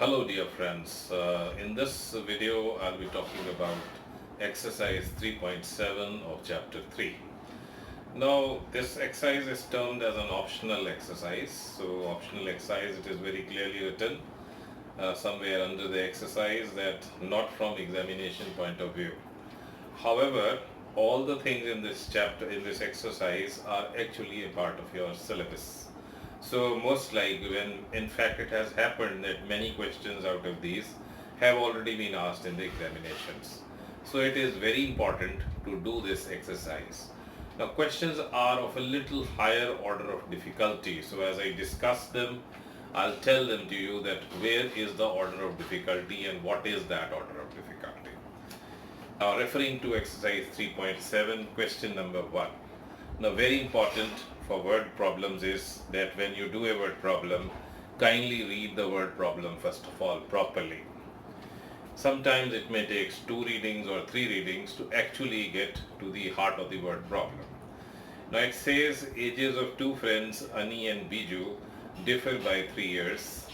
Hello dear friends, in this video I'll be talking about exercise 3.7 of chapter 3. Now this exercise is termed as an optional exercise. So optional exercise, it is very clearly written somewhere under the exercise that not from examination point of view. However, all the things in this chapter, in this exercise are actually a part of your syllabus. So most likely, when in fact it has happened that many questions out of these have already been asked in the examinations. So it is very important to do this exercise. Now questions are of a little higher order of difficulty. So as I discuss them, I'll tell them to you that where is the order of difficulty and what is that order of difficulty. Now referring to exercise 3.7, question number 1. Now very important for word problems is that when you do a word problem, kindly read the word problem first of all properly. Sometimes it may take 2 readings or 3 readings to actually get to the heart of the word problem. Now it says ages of two friends, Ani and Biju, differ by 3 years.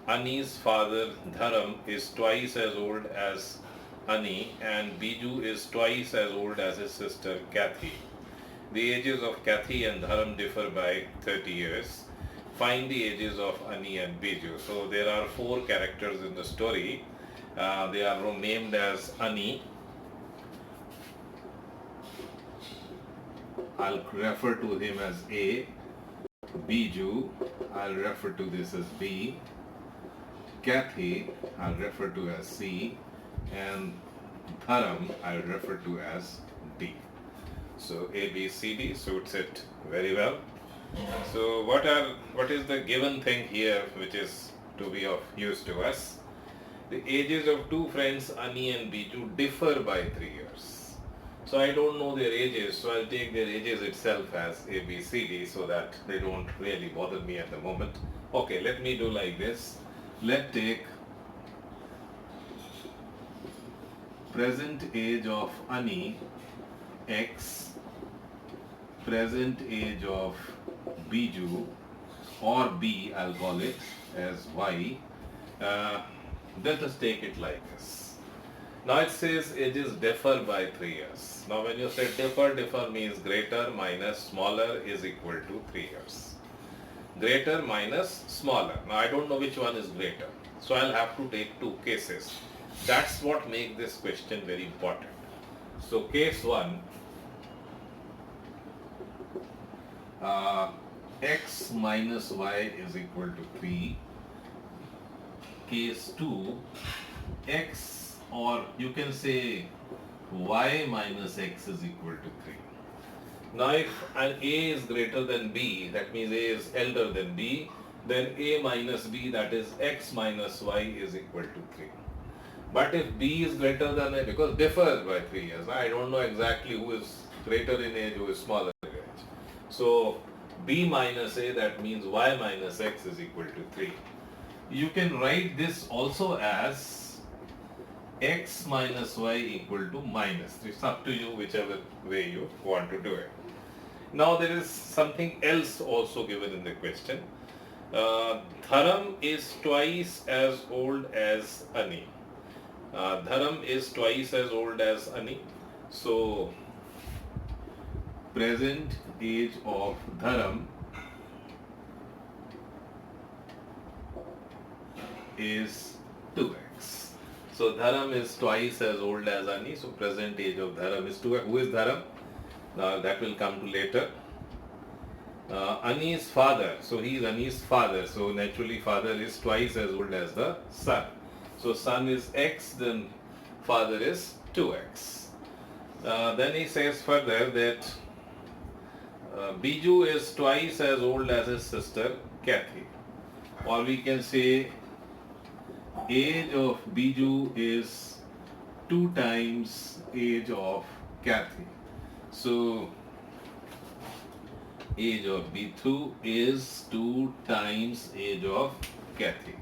Ani's father Dharam is twice as old as Ani and Biju is twice as old as his sister Kathy. The ages of Kathy and Dharam differ by 30 years. Find the ages of Ani and Biju. So there are 4 characters in the story. They are named as Ani. I'll refer to him as A. Biju, I'll refer to this as B. Kathy, I'll refer to as C. And Dharam, I'll refer to as D. So A, B, C, D suits it very well. So what is the given thing here which is to be of use to us? The ages of two friends Ani and Biju differ by 3 years. So I don't know their ages, so I'll take their ages itself as A, B, C, D so that they don't really bother me at the moment. Okay, let me do like this. Let's take present age of Ani X, present age of Biju or B, I'll call it as Y. Let us take it like this. Now it says ages differ by 3 years. Now when you say differ means greater minus smaller is equal to 3 years. Greater minus smaller. Now I don't know which one is greater. So I'll have to take 2 cases. That's what makes this question very important. So case 1, x minus y is equal to 3. Case 2, x or you can say y minus x is equal to 3. Now if an a is greater than b, that means a is elder than b, then a minus b, that is x minus y is equal to 3. But if b is greater than a, because differs by 3 years, I don't know exactly who is greater in age, who is smaller in age. So b minus a, that means y minus x is equal to 3. You can write this also as x minus y equal to minus 3. It's up to you whichever way you want to do it. Now there is something else also given in the question. Dharam is twice as old as Ani. Dharam is twice as old as Ani. So present age of Dharam is 2x. So Dharam is twice as old as Ani. So present age of Dharam is 2x. Who is Dharam? That will come to later. Ani's father. So he is Ani's father. So naturally father is twice as old as the son. So son is x, then father is 2x. Then he says further that Biju is twice as old as his sister Kathy. Or we can say age of Biju is 2 times age of Kathy. So age of Biju is 2 times age of Kathy.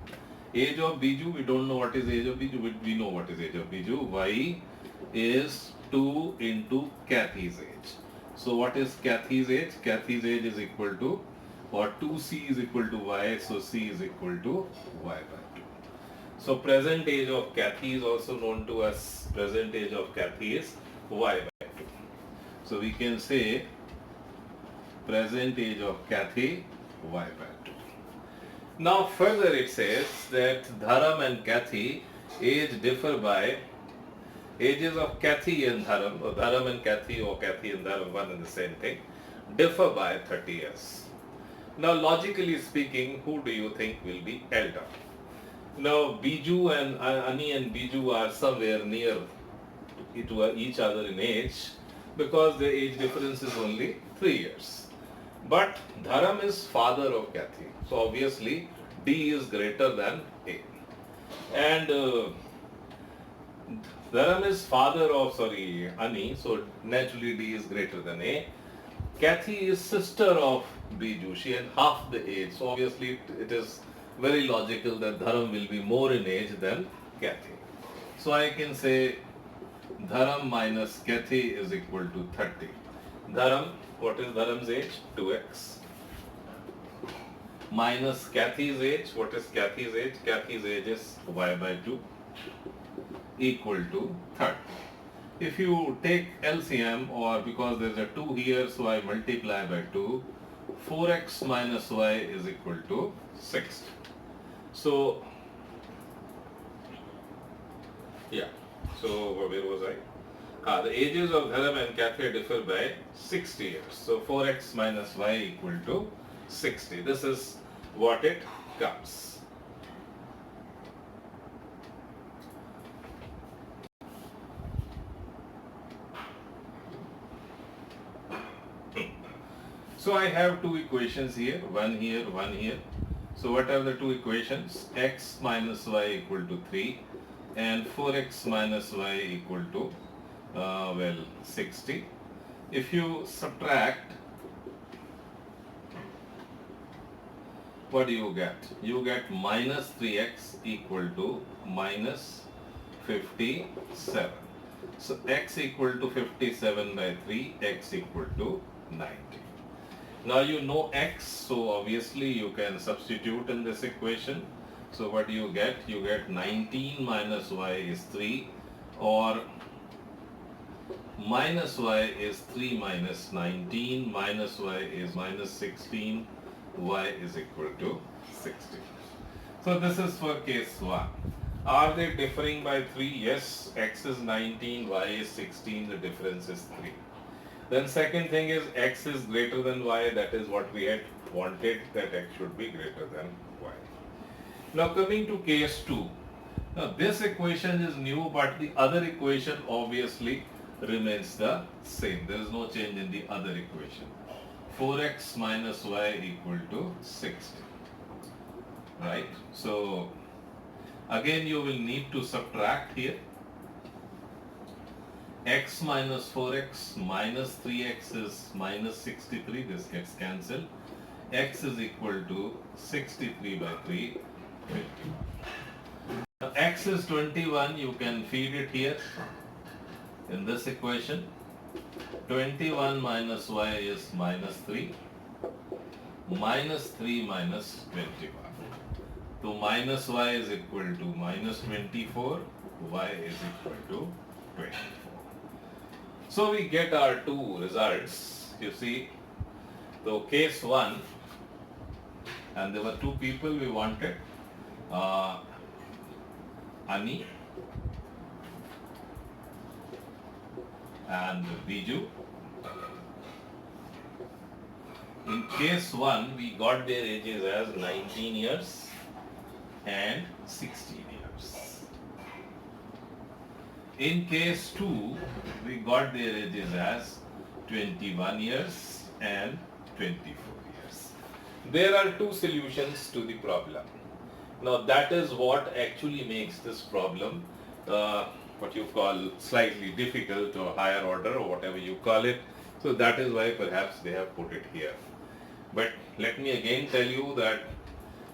Age of Biju, we don't know what is age of Biju, we know what is age of Biju. Y is 2 into Kathy's age. So what is Kathy's age? Kathy's age is equal to, or 2c is equal to y, so c is equal to y by 2. So present age of Kathy is also known to us. Present age of Kathy is y by 2. So we can say present age of Kathy y by 2. Now further it says that Dharam and Kathy age differ by ages of Kathy and Dharam, or Dharam and Kathy, or Kathy and Dharam, one and the same thing, differ by 30 years. Now logically speaking, who do you think will be elder? Now Biju and Ani and Biju are somewhere near to each other in age because the age difference is only 3 years. But Dharam is father of Kathy, so obviously D is greater than A. And Dharam is father of Ani, so naturally D is greater than A. Kathy is sister of Biju. She had half the age, so obviously it is very logical that Dharam will be more in age than Kathy. So I can say Dharam minus Kathy is equal to 30. Dharam, what is Dharam's age? 2x. Minus Kathy's age, what is Kathy's age? Kathy's age is y by 2 equal to 30. If you take LCM, or because there is a 2 here, so I multiply by 2, 4x minus y is equal to 60. So, yeah, so where was I? The ages of Dharam and Kathy differ by 60 years. So 4x minus y equal to 60. This is what it comes. So I have two equations here, one here, one here. So what are the two equations? X minus y equal to 3 and 4x minus y equal to 60. If you subtract, what do you get? You get minus 3x equal to minus 57. So x equal to 57 by 3, x equal to 90. Now you know x, so obviously you can substitute in this equation. So what do you get? You get 19 minus y is 3, or minus y is 3 minus 19, minus y is minus 16, y is equal to 60. So this is for case 1. Are they differing by 3? Yes, x is 19, y is 16, the difference is 3. Then second thing is x is greater than y, that is what we had wanted, that x should be greater than y. Now coming to case 2. Now this equation is new, but the other equation obviously remains the same. There is no change in the other equation. 4x minus y equal to 60. Right? So again you will need to subtract here. X minus 4x minus 3x is minus 63, this gets cancelled. X is equal to 63 by 3, 21. Now x is 21, you can feed it here in this equation. 21 minus y is minus 3, minus 3 minus 21. So minus y is equal to minus 24, y is equal to 24. So we get our two results. You see, so case 1, and there were two people we wanted, Ani and Biju. In case 1, we got their ages as 19 years and 16 years. In case 2, we got their ages as 21 years and 24 years. There are two solutions to the problem. Now that is what actually makes this problem what you call slightly difficult or higher order or whatever you call it. So that is why perhaps they have put it here. But let me again tell you that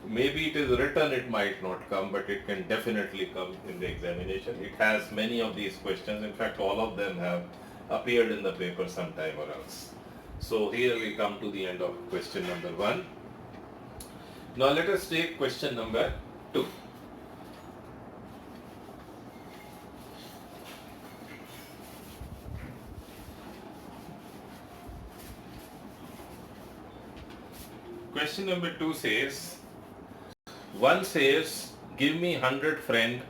maybe it is written, it might not come, but it can definitely come in the examination. It has many of these questions. In fact, all of them have appeared in the paper sometime or else. So here we come to the end of question number 1. Now let us take question number 2. question number 2 says, one says, give me 100 friend,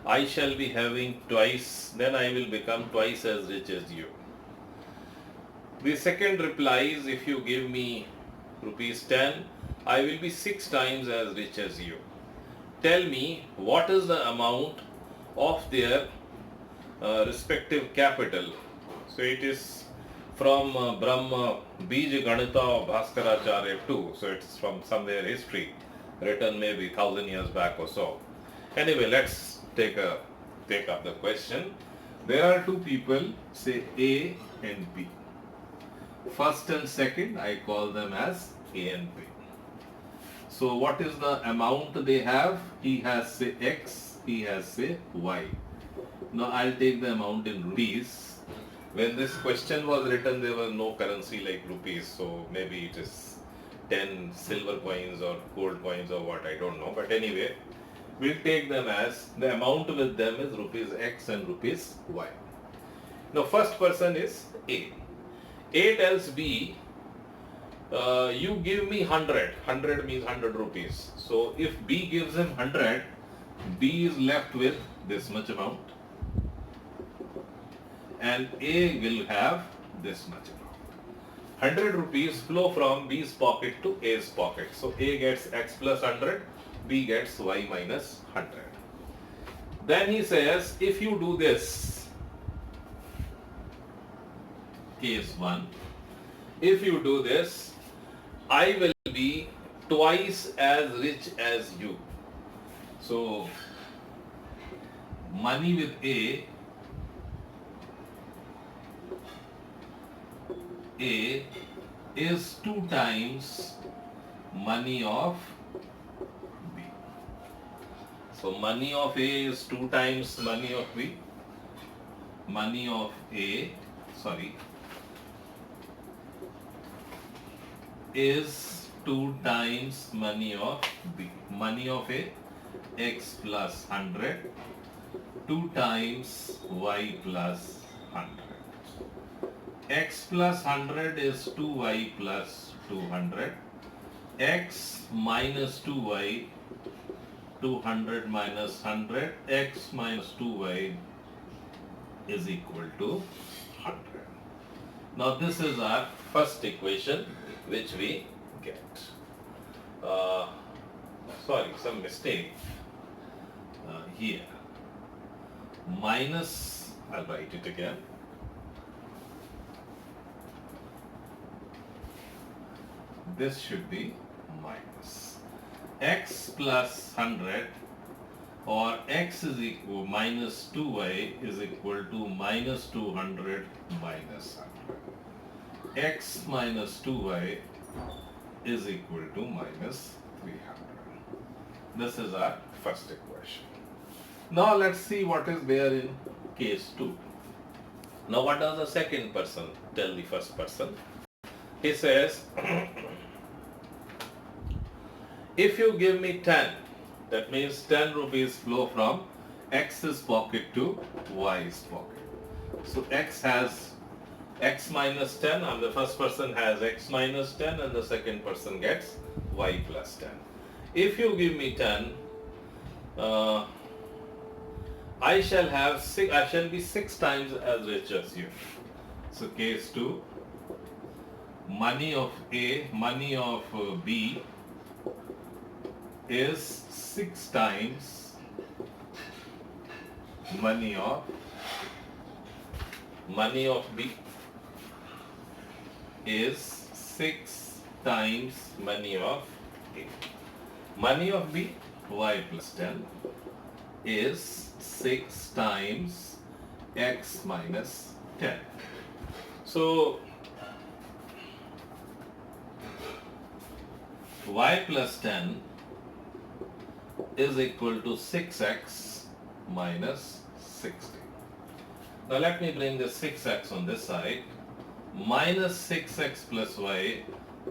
I shall be having twice, then I will become twice as rich as you. The second replies, if you give me rupees 10, I will be 6 times as rich as you. Tell me what is the amount of their respective capital. So it is from Brahma Bij Ganita of Bhaskaracharya too. So it's from somewhere history, written maybe 1000 years back or so. Anyway, let's take up the question. There are two people, say A and B. First and second, I call them as A and B. So what is the amount they have? He has say X, he has say Y. Now I'll take the amount in rupees. When this question was written, there was no currency like rupees, so maybe it is 10 silver coins or gold coins or what, I don't know. But anyway, we'll take them as the amount with them is rupees X and rupees Y. Now first person is A. A tells B, you give me 100. 100 means 100 rupees. So if B gives him 100, B is left with this much amount and A will have this much amount. 100 rupees flow from B's pocket to A's pocket. So A gets X plus 100, B gets Y minus 100. Then he says, if you do this, case 1, if you do this, I will be twice as rich as you. So money with A is 2 times money of B. So money of A is 2 times money of B. Money of A, is 2 times money of B. Money of A, X plus 100, 2 times Y plus 100. X plus 100 is 2Y plus 200. X minus 2Y, 200 minus 100, X minus 2Y is equal to 100. Now this is our first equation which we get. Some mistake here. Minus, I'll write it again. This should be minus. X plus 100 or X is equal minus 2Y is equal to minus 200 minus 100. X minus 2Y is equal to minus 300. This is our first equation. Now let's see what is there in case 2. Now what does the second person tell the first person? He says, if you give me 10, that means 10 rupees flow from X's pocket to Y's pocket. So X has X minus 10 and the first person has X minus 10 and the second person gets Y plus 10. If you give me 10, I shall be 6 times as rich as you. So case 2, money of A, money of B is 6 times money of B is 6 times money of A. Money of B, Y plus 10, is 6 times X minus 10. So Y plus 10 is equal to 6x minus 60. Now let me bring the 6x on this side. Minus 6x plus y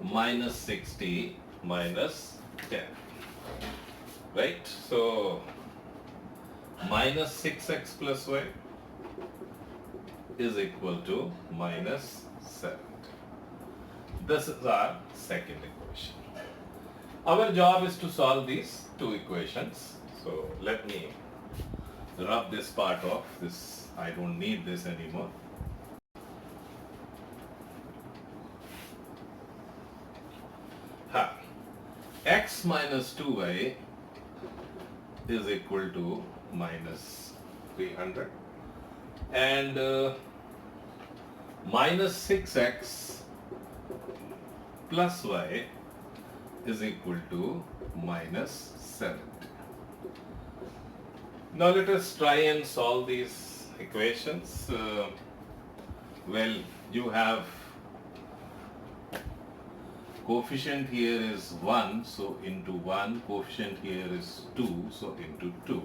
minus 60 minus 10. Right? So minus 6x plus y is equal to minus 70. This is our second equation. Our job is to solve these two equations. So let me rub this part off. This, I don't need this anymore. X minus 2y is equal to minus 300 and minus 6x plus y is equal to minus 70. Now let us try and solve these equations. Well, you have coefficient here is 1, so into 1, coefficient here is 2, so into 2.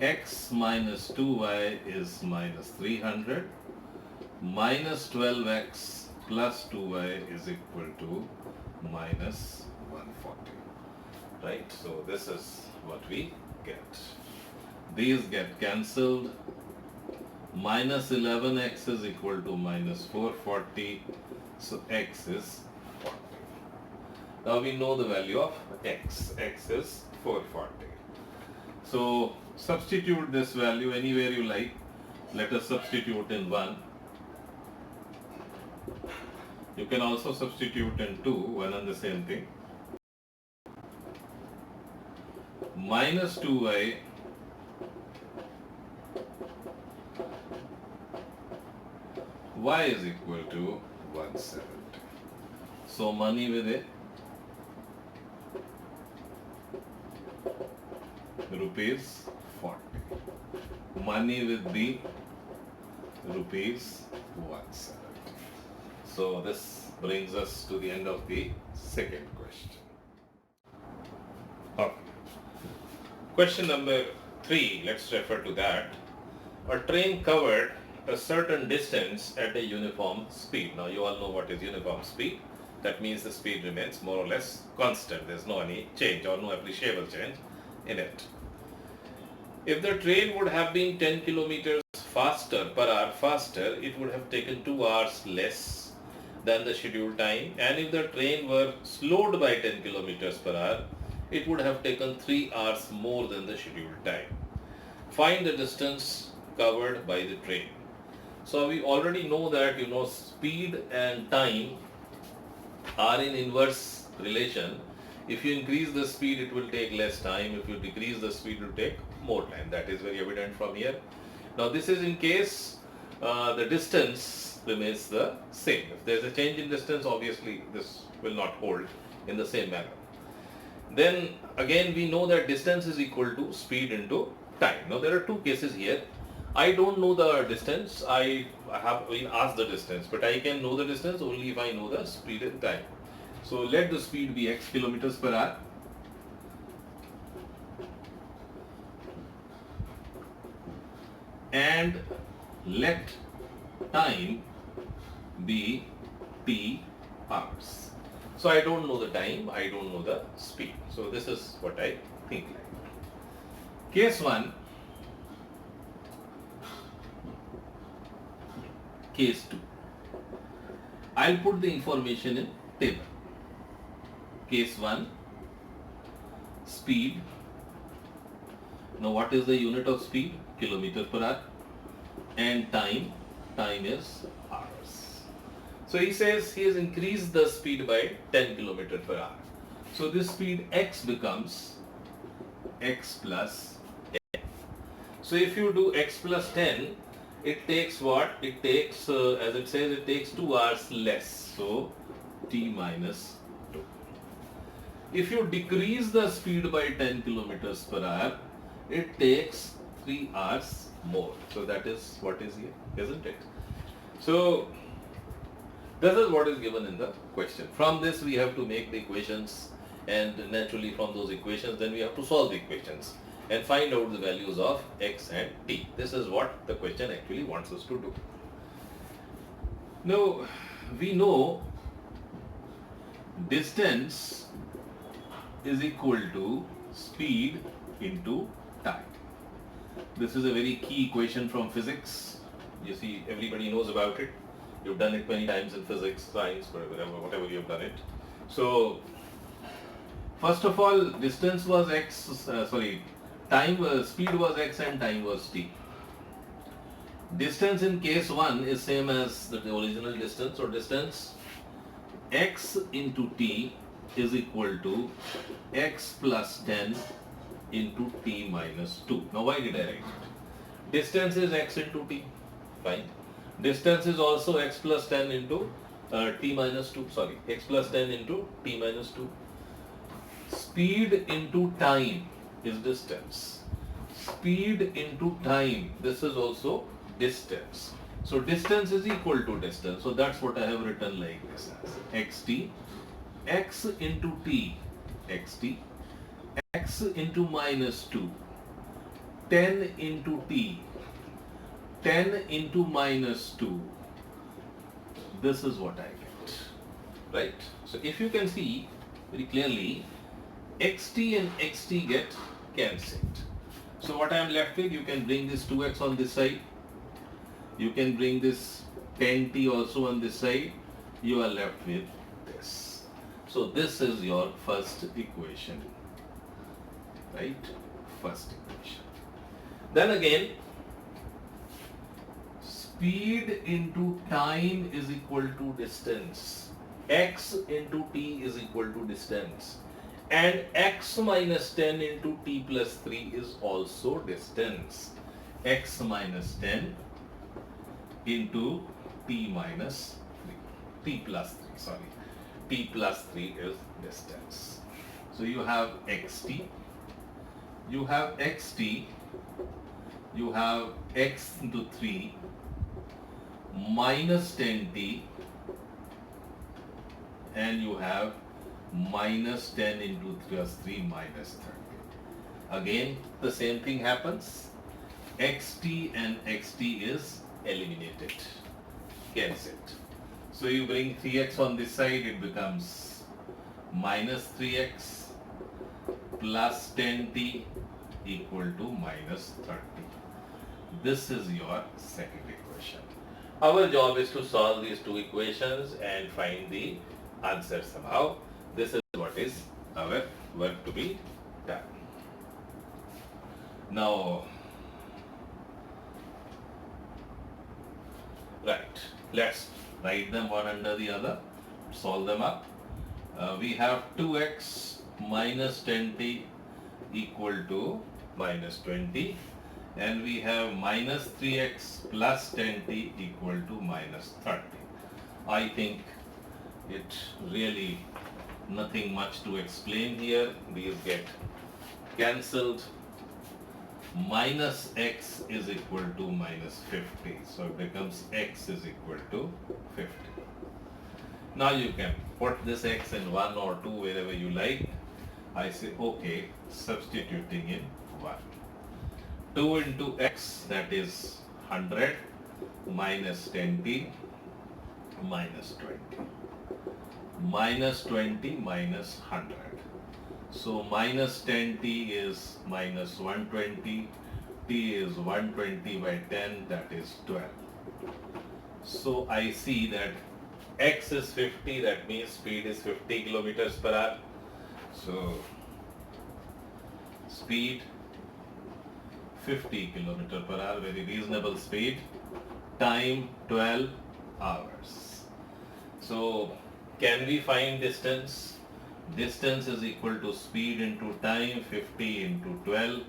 X minus 2y is minus 300, minus 12x plus 2y is equal to minus 140. Right, so this is what we get. These get cancelled. Minus 11x is equal to minus 440, so x is 40. Now we know the value of x. X is 440. So substitute this value anywhere you like. Let us substitute in 1. You can also substitute in 2, one and the same thing. Minus 2y y is equal to 170. So money with a rupees 40. Money with B rupees 170. So this brings us to the end of the second question. Okay. Question number 3, let's refer to that. A train covered a certain distance at a uniform speed. Now you all know what is uniform speed. That means the speed remains more or less constant. There's no any change or no appreciable change in it. If the train would have been 10 kilometers per hour faster, it would have taken 2 hours less than the scheduled time, and if the train were slowed by 10 kilometers per hour, it would have taken 3 hours more than the scheduled time. Find the distance covered by the train. So we already know that speed and time are in inverse relation. If you increase the speed, it will take less time. If you decrease the speed, it will take more time. That is very evident from here. Now this is in case the distance remains the same. If there is a change in distance, obviously this will not hold in the same manner. Then again we know that distance is equal to speed into time. Now there are two cases here. I don't know the distance. I have been asked the distance, but I can know the distance only if I know the speed and time. So let the speed be x kilometers per hour. And let time be t hours. So I don't know the time, I don't know the speed. So this is what I think like. Case 1. Case 2. I'll put the information in table. Case 1, speed. Now what is the unit of speed? Kilometer per hour. And time is hours. So he says he has increased the speed by 10 km per hour. So this speed x becomes x plus 10. So if you do x plus 10, it takes what? It takes, as it says, it takes 2 hours less. So t minus 2. If you decrease the speed by 10 kilometers per hour, it takes 3 hours more. So that is what is here, isn't it? So this is what is given in the question. From this we have to make the equations, and naturally from those equations then we have to solve the equations and find out the values of x and t. This is what the question actually wants us to do. Now we know distance is equal to speed into time. This is a very key equation from physics. You see, everybody knows about it. You've done it many times in physics, science, whatever you have done it. So First of all, distance was x, speed was x and time was t. Distance in case 1 is same as the original distance, so distance x into t is equal to x plus 10 into t minus 2. Now why did I write it? Distance is x into t, fine. Distance is also x plus 10 into t minus 2, x plus 10 into t minus 2. Speed into time is distance. Speed into time, this is also distance. So distance is equal to distance. So that's what I have written like this as xt, x into t, xt, x into minus 2, 10 into t, 10 into minus 2. This is what I get, right? So if you can see very clearly, xt and xt get cancelled. So what I am left with, you can bring this 2x on this side, you can bring this 10t also on this side, you are left with this. So this is your first equation, right? First equation. Then again, speed into time is equal to distance. X into t is equal to distance. And x minus 10 into t plus 3 is also distance. X minus 10 into t minus 3. T plus 3, T plus 3 is distance. So you have xt, you have xt, you have x into 3 minus 10t, and you have minus 10 into 3 plus 3 minus 30. Again, the same thing happens. xt and xt is eliminated, cancelled. So you bring 3x on this side, it becomes minus 3x plus 10t equal to minus 30. This is your second equation. Our job is to solve these two equations and find the answer somehow. This is what is our work to be done. Now, right, let's write them one under the other, solve them up. We have 2x minus 10t equal to minus 20, and we have minus 3x plus 10t equal to minus 30. I think it really nothing much to explain here. These get cancelled. Minus x is equal to minus 50. So it becomes x is equal to 50. Now you can put this x in 1 or 2 wherever you like. I say okay, substituting in 1. 2 into x, that is 100, minus 10t, minus 20. Minus 20 minus 100. So minus 10t is minus 120, t is 120 by 10, that is 12. So I see that x is 50, that means speed is 50 kilometers per hour. So speed 50 kilometer per hour, very reasonable speed. Time 12 hours. So can we find distance? Distance is equal to speed into time, 50 into 12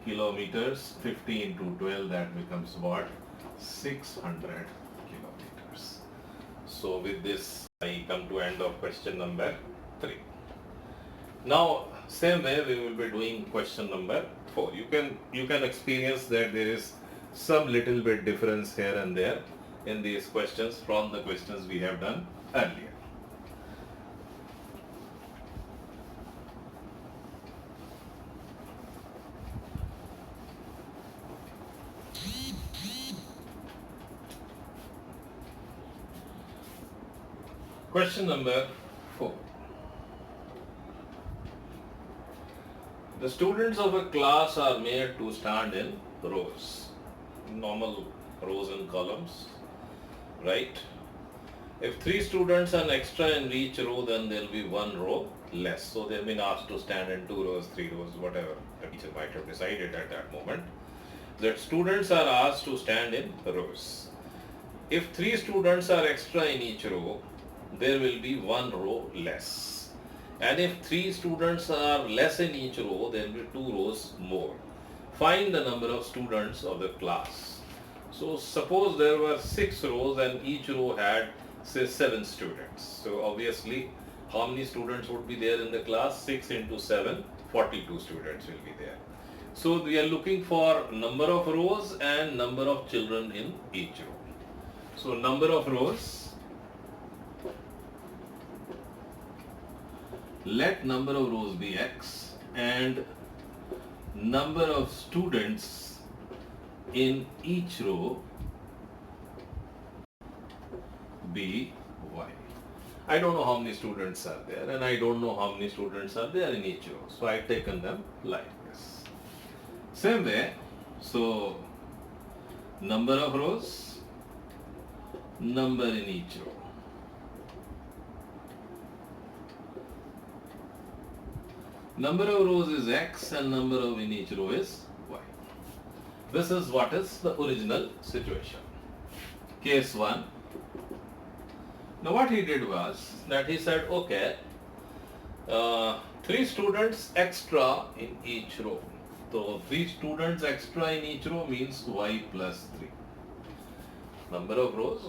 kilometers. 50 into 12, that becomes what? 600 kilometers. So with this, I come to end of question number 3. Now, same way we will be doing question number 4. You can experience that there is some little bit difference here and there in these questions from the questions we have done earlier. Question number 4. The students of a class are made to stand in rows, normal rows and columns, right? If 3 students are extra in each row, then there will be 1 row less. So they have been asked to stand in 2 rows, 3 rows, whatever the teacher might have decided at that moment. That students are asked to stand in rows. If 3 students are extra in each row, there will be 1 row less. And if 3 students are less in each row, there will be 2 rows more. Find the number of students of the class. So suppose there were 6 rows and each row had say 7 students. So obviously how many students would be there in the class? 6 into 7, 42 students will be there. So we are looking for number of rows and number of children in each row. So number of rows, let number of rows be x and number of students in each row be y. I don't know how many students are there and I don't know how many students are there in each row. So I've taken them like this. Same way, so number of rows, number in each row. Number of rows is x and number of in each row is y. This is what is the original situation. Case 1. Now what he did was that he said, okay, 3 students extra in each row. So 3 students extra in each row means y plus 3. Number of rows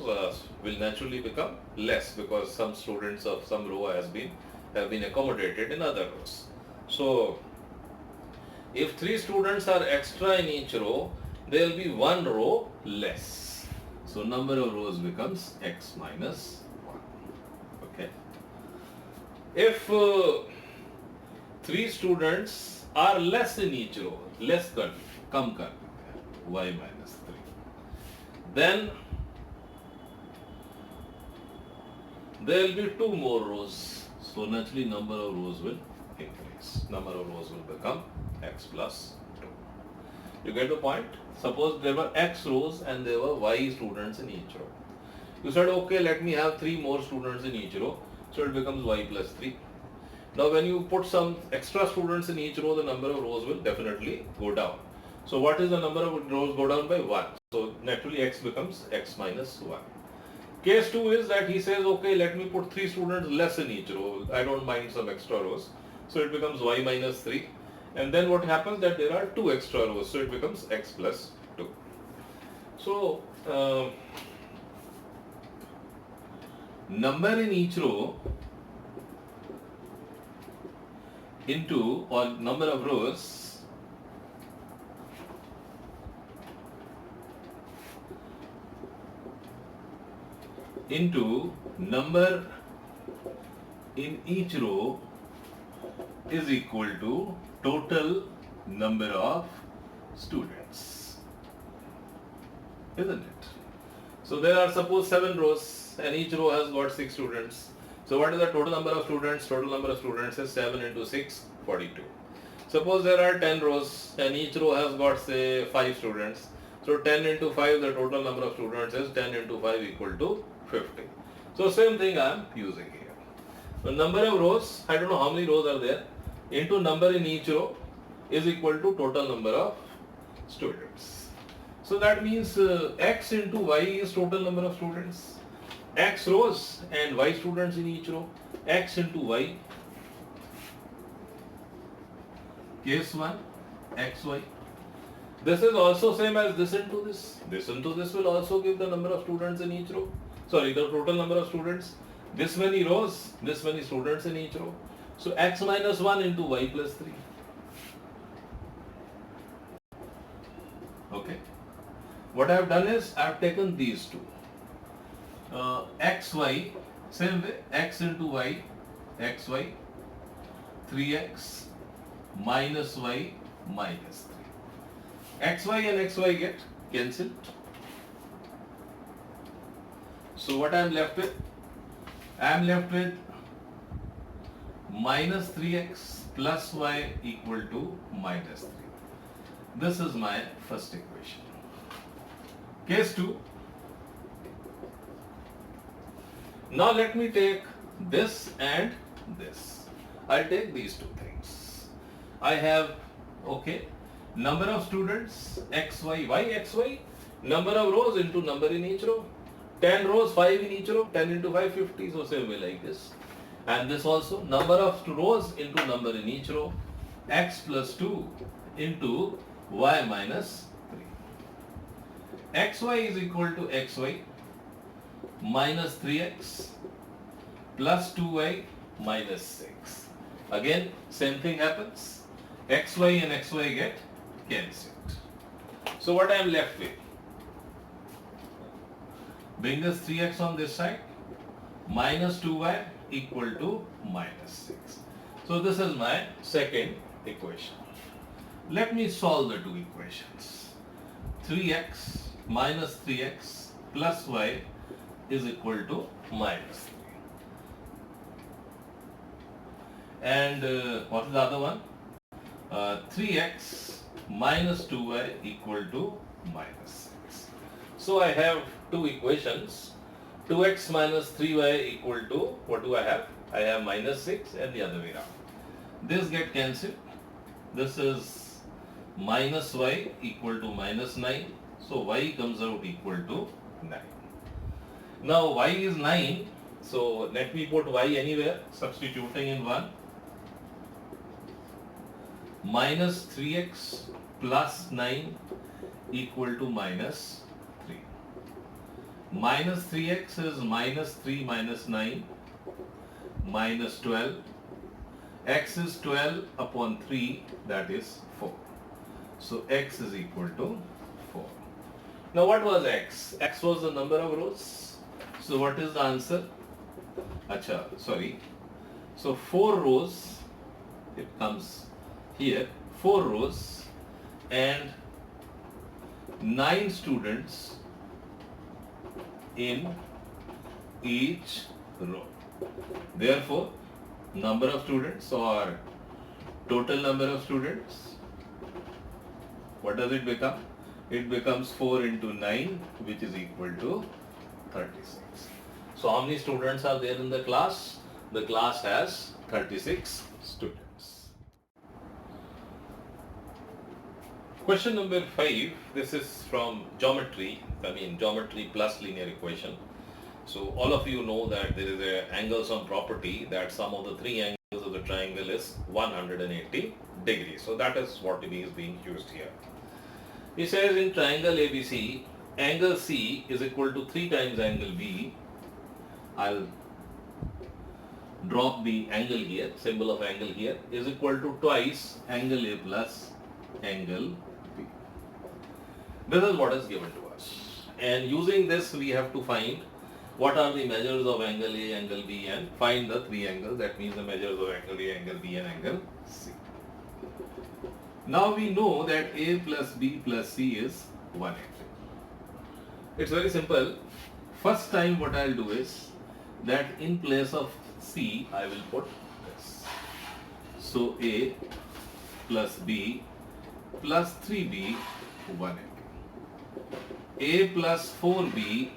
will naturally become less because some students of some row have been accommodated in other rows. So if 3 students are extra in each row, there will be 1 row less. So number of rows becomes x minus 1. Okay. If 3 students are less in each row, less come y minus 3. Then there will be 2 more rows. So naturally number of rows will increase. Number of rows will become x plus 2. You get the point? Suppose there were x rows and there were y students in each row. You said, okay, let me have 3 more students in each row. So it becomes y plus 3. Now when you put some extra students in each row, the number of rows will definitely go down. So what is the number of rows go down by 1? So naturally x becomes x minus 1. Case 2 is that he says, okay, let me put 3 students less in each row. I don't mind some extra rows. So it becomes y minus 3. And then what happens that there are 2 extra rows. So it becomes x plus 2. So number in each row into or number of rows into number in each row is equal to total number of students, isn't it? So there are suppose 7 rows and each row has got 6 students. So what is the total number of students? Total number of students is 7 into 6, 42. Suppose there are 10 rows and each row has got say 5 students. So 10 into 5, the total number of students is 10 into 5 equal to 50. So same thing I am using here. The number of rows, I don't know how many rows are there, into number in each row is equal to total number of students. So that means x into y is total number of students. X rows and y students in each row. X into y. Case 1, xy. This is also same as this into this. This into this will also give the number of students in each row. Sorry, the total number of students. This many rows, this many students in each row. So x minus 1 into y plus 3. Okay. What I have done is I have taken these two. Xy, same way, x into y, xy, 3x minus y minus 3. Xy and xy get cancelled. So what I am left with? I am left with minus 3x plus y equal to minus 3. This is my first equation. Case 2. Now let me take this and this. I'll take these two things. I have, okay, number of students xy, why xy? Number of rows into number in each row. 10 rows, 5 in each row, 10 into 5, 50, so same way like this. And this also, number of rows into number in each row, x plus 2 into y minus 3. xy is equal to xy minus 3x plus 2y minus 6. Again, same thing happens. xy and xy get cancelled. So what I am left with? Bring this 3x on this side, minus 2y equal to minus 6. So this is my second equation. Let me solve the two equations. 3x minus 3x plus y is equal to minus 3. And what is the other one? 3x minus 2y equal to minus 6. So I have two equations. 2x minus 3y equal to, what do I have? I have minus 6 and the other way around. This get cancelled. This is minus y equal to minus 9. So y comes out equal to 9. Now y is 9. So let me put y anywhere, substituting in 1. Minus 3x plus 9 equal to minus 3. Minus 3x is minus 3 minus 9 minus 12. X is 12 upon 3, that is 4. So x is equal to 4. Now what was x? X was the number of rows. So what is the answer? So 4 rows, it comes here, 4 rows and 9 students in each row. Therefore, number of students or total number of students, what does it become? It becomes 4 into 9, which is equal to 36. So how many students are there in the class? The class has 36 students. Question number 5, this is from geometry, geometry plus linear equation. So all of you know that there is a angles-on property that sum of the three angles of the triangle is 180 degrees. So that is what is being used here. He says in triangle ABC, angle C is equal to 3 times angle B. I'll drop the angle here, symbol of angle here, is equal to twice angle A plus angle B. This is what is given to us. And using this we have to find what are the measures of angle A, angle B and find the three angles, that means the measures of angle A, angle B and angle C. Now we know that A plus B plus C is 180. It's very simple. First time what I'll do is that in place of C I will put this. So A plus B plus 3B 180. A plus 4B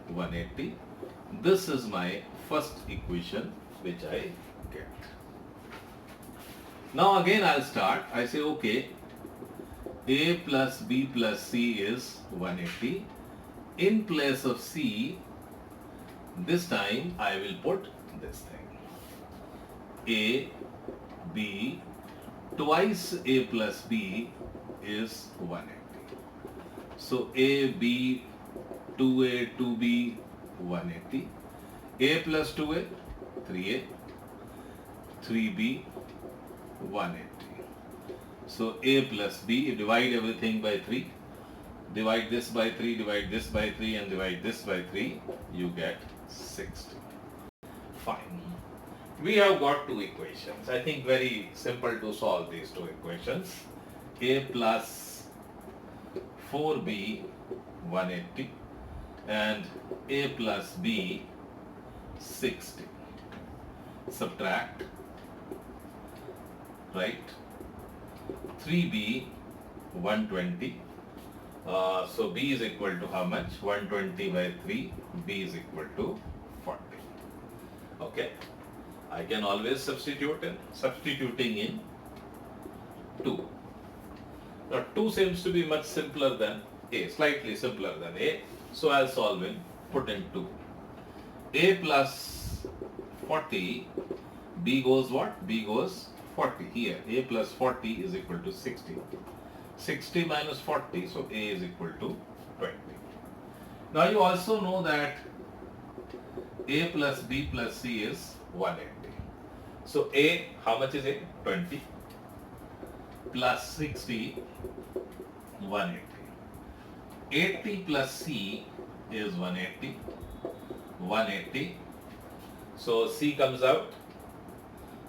180. This is my first equation which I get. Now again I'll start. I say okay, A plus B plus C is 180. In place of C, this time I will put this thing. A, B, twice A plus B is 180. So A, B, 2A, 2B, 180. A plus 2A, 3A, 3B, 180. So A plus B, you divide everything by 3. Divide this by 3, divide this by 3 and divide this by 3, you get 60. Fine. We have got two equations. I think very simple to solve these two equations. A plus 4B 180 and A plus B 60. Subtract, right? 3B 120. So B is equal to how much? 120 by 3. B is equal to 40. Okay, I can always substitute in. Substituting in 2. Now 2 seems to be much simpler than A, slightly simpler than A. So I'll solve in, put in 2. A plus 40, B goes what? B goes 40 here. A plus 40 is equal to 60. 60 minus 40, so A is equal to 20. Now you also know that A plus B plus C is 180. So A, how much is A? 20 plus 60, 180. 80 plus C is 180. 180. So C comes out.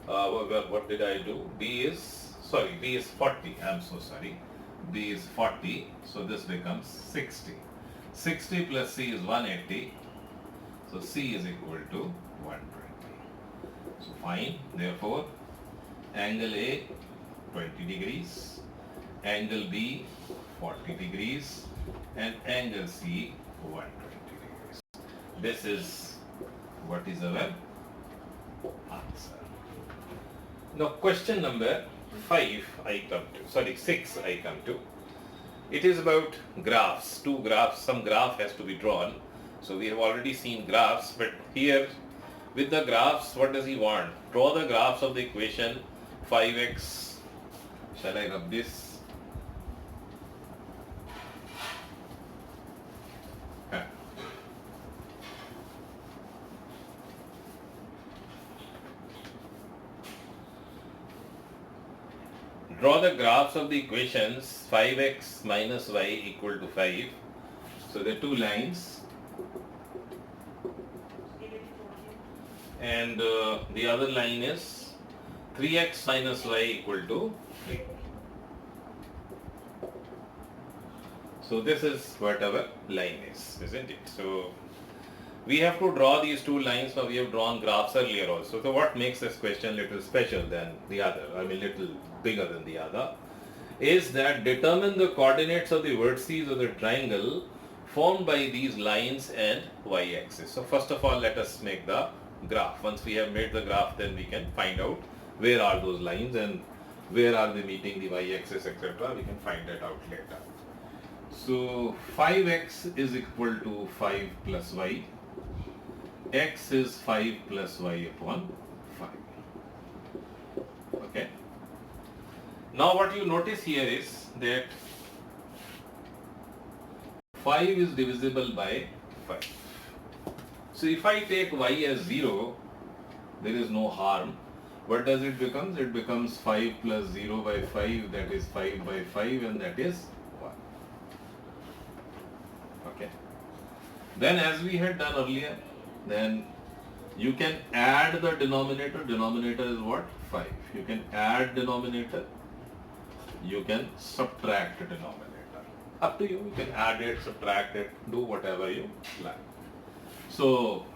What did I do? B is 40. I'm so sorry. B is 40. So this becomes 60. 60 plus C is 180. So C is equal to 120. So fine. Therefore, angle A 20 degrees, angle B 40 degrees, and angle C 120 degrees. This is what is our answer. Now question number 6 I come to. It is about graphs, two graphs, some graph has to be drawn. So we have already seen graphs, but here with the graphs, what does he want? Draw the graphs of the equation 5x. Shall I rub this? Draw the graphs of the equations 5x minus y equal to 5. So there are two lines. And the other line is 3x minus y equal to 3. So this is what our line is, isn't it? So we have to draw these two lines. Now we have drawn graphs earlier also. So what makes this question little special than the other, little bigger than the other, is that determine the coordinates of the vertices of the triangle formed by these lines and y-axis. So first of all, let us make the graph. Once we have made the graph, then we can find out where are those lines and where are they meeting the y-axis, etc. We can find that out later. So 5x is equal to 5 plus y. X is 5 plus y upon 5. Okay. Now what you notice here is that 5 is divisible by 5. So if I take y as 0, there is no harm. What does it become? It becomes 5 plus 0 by 5, that is 5 by 5, and that is 1. Okay. Then as we had done earlier, then you can add the denominator. Denominator is what? 5. You can add denominator. You can subtract denominator. Up to you. You can add it, subtract it, do whatever you like. So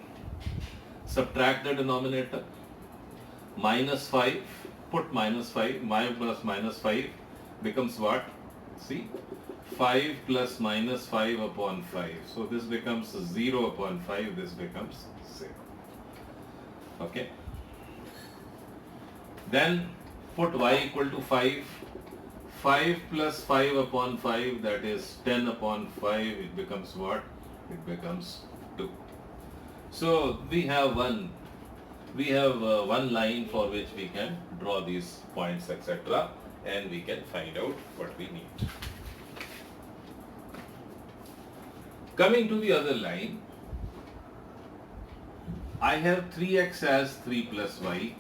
subtract the denominator. Minus 5. Put minus 5. Minus 5 becomes what? See? 5 plus minus 5 upon 5. So this becomes 0 upon 5. This becomes 0. Okay. Then put y equal to 5. 5 plus 5 upon 5, that is 10 upon 5. It becomes what? It becomes 2. So we have one line for which we can draw these points, etc. and we can find out what we need. Coming to the other line, I have 3x as 3 plus y,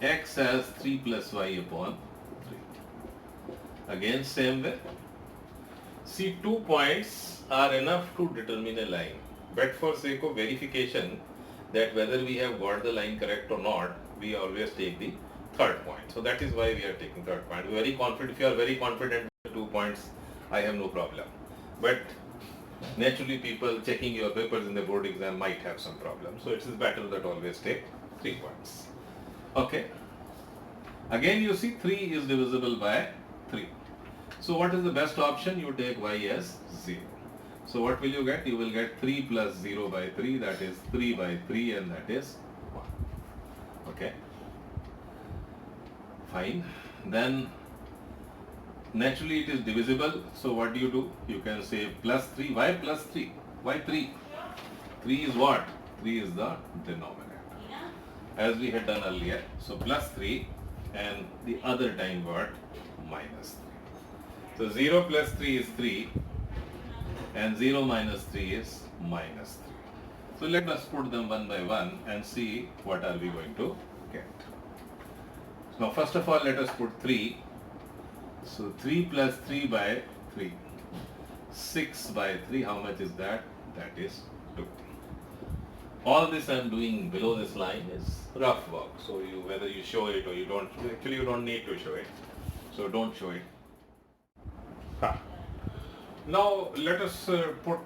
x as 3 plus y upon 3. Again same way. See, 2 points are enough to determine a line. But for sake of verification that whether we have got the line correct or not, we always take the third point. So that is why we are taking third point. Very confident. If you are very confident with 2 points, I have no problem. But naturally, people checking your papers in the board exam might have some problem. So it is better that always take 3 points. Okay. Again, you see 3 is divisible by 3. So what is the best option? You take y as 0. So what will you get? You will get 3 plus 0 by 3, that is 3 by 3, and that is Fine. Then naturally it is divisible. So what do? You can say plus 3. Why plus 3? Why 3? 3 is what? 3 is the denominator. As we had done earlier. So plus 3 and the other time what? Minus 3. So 0 plus 3 is 3 and 0 minus 3 is minus 3. So let us put them one by one and see what are we going to get. Now first of all let us put 3. So 3 plus 3 by 3. 6 by 3, how much is that? That is 2. All this I am doing below this line is rough work. So whether you show it or you don't, actually you don't need to show it. So don't show it. Now let us put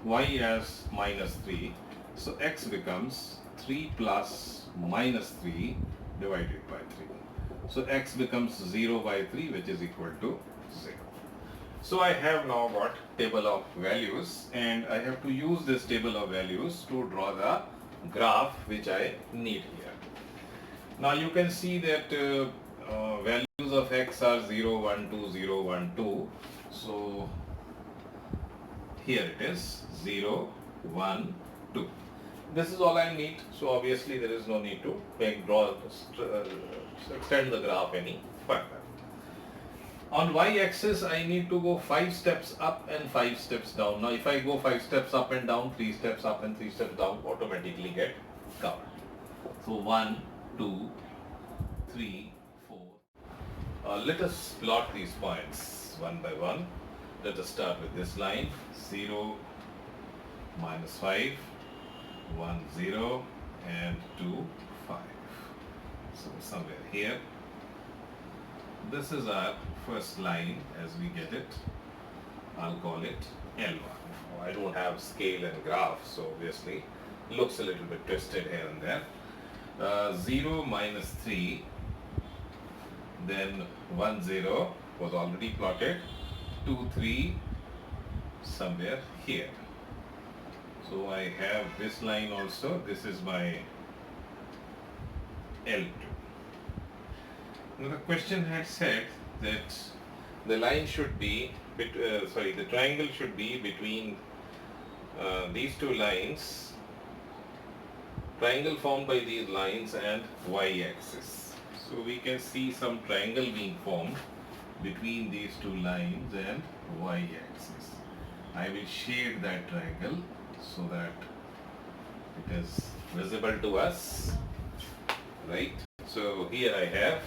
y as minus 3. So x becomes 3 plus minus 3 divided by 3. So x becomes 0 by 3, which is equal to 0. So I have now got table of values and I have to use this table of values to draw the graph which I need here. Now you can see that values of x are 0, 1, 2, 0, 1, 2. So here it is 0, 1, 2. This is all I need. So obviously there is no need to extend the graph any further. On y-axis I need to go 5 steps up and 5 steps down. Now if I go 5 steps up and down, 3 steps up and 3 steps down automatically get covered. So 1, 2, 3, 4. Let us plot these points one by one. Let us start with this line 0, minus 5, 1, 0 and 2, 5. So somewhere here. This is our first line as we get it. I'll call it L1. I don't have scale and graph, so obviously looks a little bit twisted here and there. 0 minus 3, then 1, 0 was already plotted. 2, 3 somewhere here. So I have this line also. This is my L2. Now the question had said that the line should be, the triangle should be between these two lines, triangle formed by these lines and y-axis. So we can see some triangle being formed between these two lines and y-axis. I will shade that triangle so that it is visible to us, right? So here I have,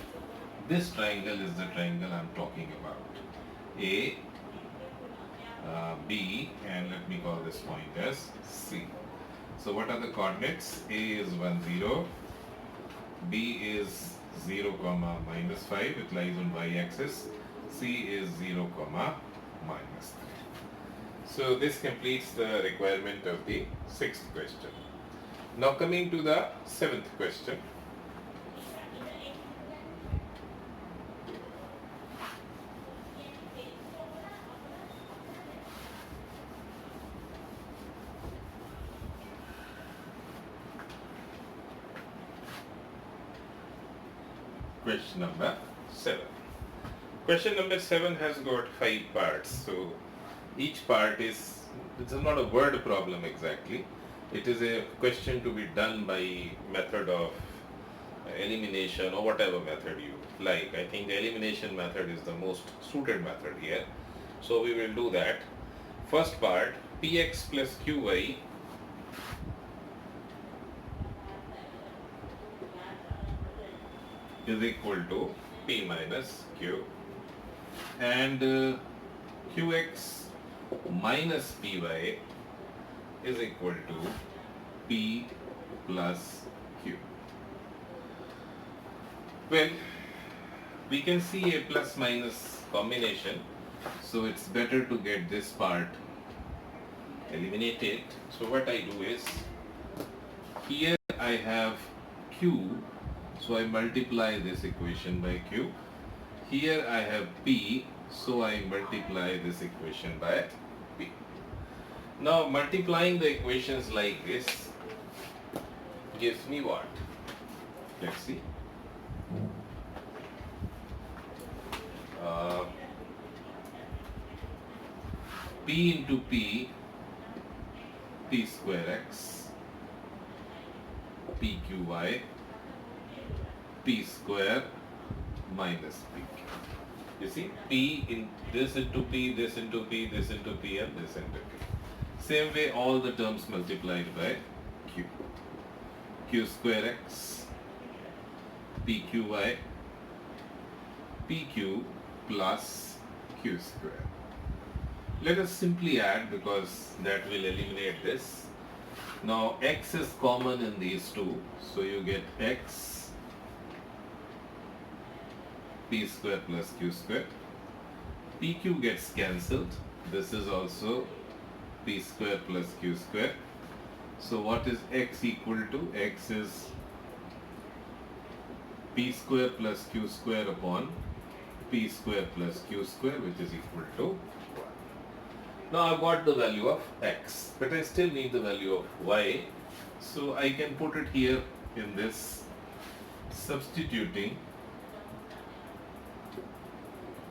this triangle is the triangle I'm talking about. A, B, and let me call this point as C. So what are the coordinates? A is 1, 0, B is 0, minus 5, it lies on y-axis, C is 0, minus 3. So this completes the requirement of the 6th question. Now coming to the 7th question. Question number 7. Question number 7 has got 5 parts. So each part is, it's not a word problem exactly. It is a question to be done by method of elimination or whatever method you like. I think the elimination method is the most suited method here. So we will do that. First part, px plus qy is equal to p minus q, and qx minus py is equal to p plus q. Well, we can see a plus minus combination, so it's better to get this part eliminated. So what I do is, here I have q, so I multiply this equation by q. Here I have p, so I multiply this equation by p. Now multiplying the equations like this gives me what? Let's see. P into P, P square x, PQy, P square minus PQ. You see, P in this into P, this into P, this into P, and this into P. Same way, all the terms multiplied by Q. Q square x, PQy, PQ plus Q square. Let us simply add because that will eliminate this. Now x is common in these two, so you get x P square plus Q square. PQ gets cancelled. This is also P square plus Q square. So what is x equal to? X is P square plus Q square upon P square plus Q square, which is equal to 1. Now I've got the value of x, but I still need the value of y. So I can put it here in this, substituting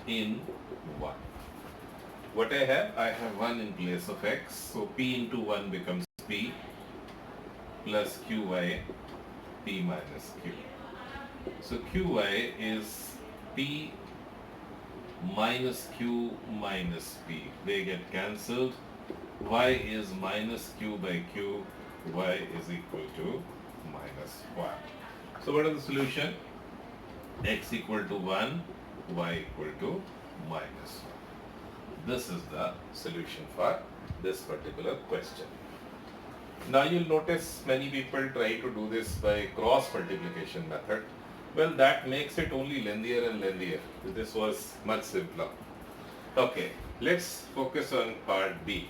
in 1. What I have 1 in place of x, so p into 1 becomes p plus qy, p minus q. So qy is p minus q minus p. They get cancelled. Y is minus q by q. Y is equal to minus 1. So what is the solution? X equal to 1, y equal to minus 1. This is the solution for this particular question. Now you'll notice many people try to do this by cross multiplication method. Well, that makes it only lengthier and lengthier. This was much simpler. Okay, let's focus on part B.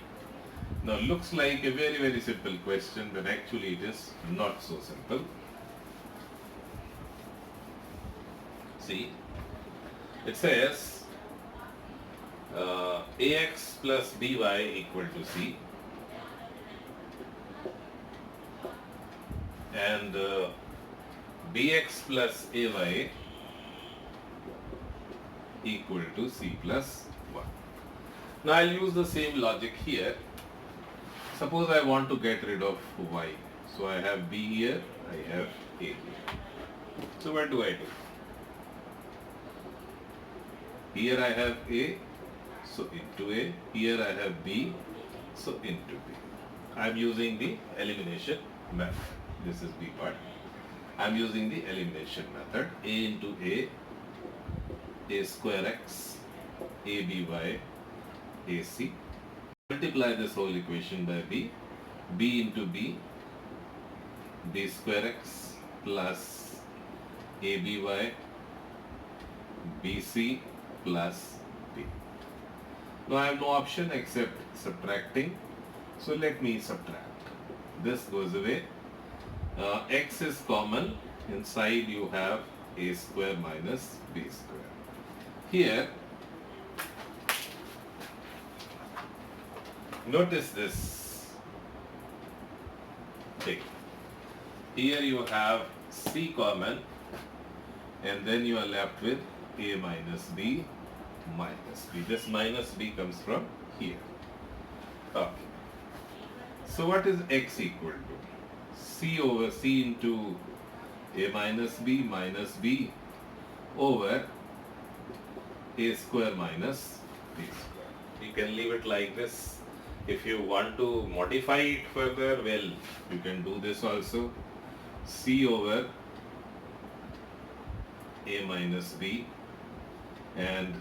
Now looks like a very simple question, but actually it is not so simple. See, it says ax plus by equal to c, and bx plus ay equal to c plus 1. Now I'll use the same logic here. Suppose I want to get rid of y. So I have b here, I have a here. So what do? Here I have a, so into a. Here I have b, so into b. I am using the elimination method. This is b part. I am using the elimination method. A into a square x, aby, ac. Multiply this whole equation by b into b square x plus aby, bc plus b. Now I have no option except subtracting. So let me subtract. This goes away. X is common. Inside you have a square minus b square. Here, notice this thing. Here you have c common, and then you are left with a minus b minus b. This minus b comes from here. Okay. So what is x equal to? C over c into a minus b over a square minus b square. You can leave it like this. If you want to modify it further, well, you can do this also. C over a minus b and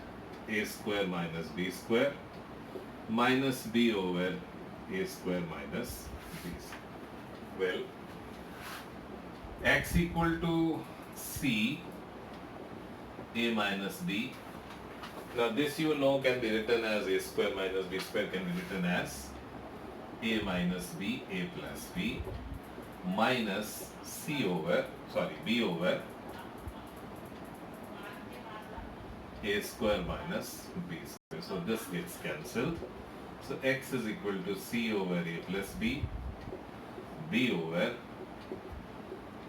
a square minus b square minus b over a square minus b square. Well, x equal to c a minus b. Now this you know can be written as a square minus b square, can be written as a minus b, a plus b minus b over a square minus b square. So this gets cancelled. So x is equal to c over a plus b over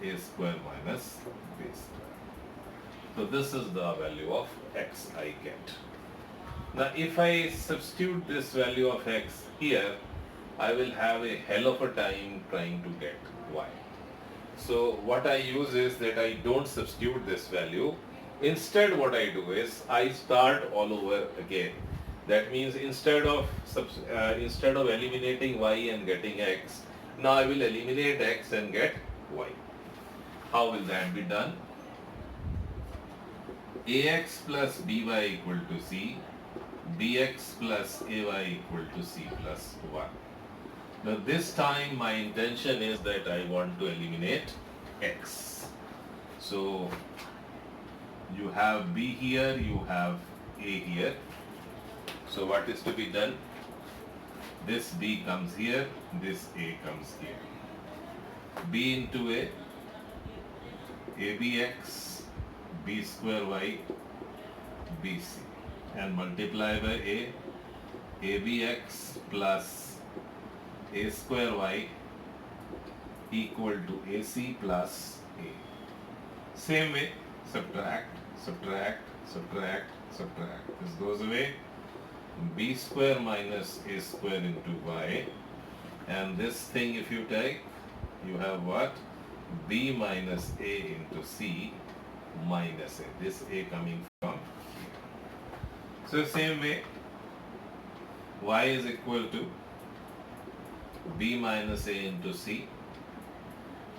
a square minus b square. So this is the value of x I get. Now if I substitute this value of x here, I will have a hell of a time trying to get y. So what I use is that I don't substitute this value. Instead what I do is I start all over again. That means instead of eliminating y and getting x, now I will eliminate x and get y. How will that be done? Ax plus by equal to c, bx plus ay equal to c plus 1. Now this time my intention is that I want to eliminate x. So you have b here, you have a here. So what is to be done? This b comes here, this a comes here. b into a, abx, b square y, bc, and multiply by a, abx plus a square y equal to ac plus a. Same way, subtract, subtract, subtract, subtract. This goes away. B square minus a square into y, and this thing if you take, you have what? B minus a into c minus a. This a coming from here. So same way, y is equal to b minus a into c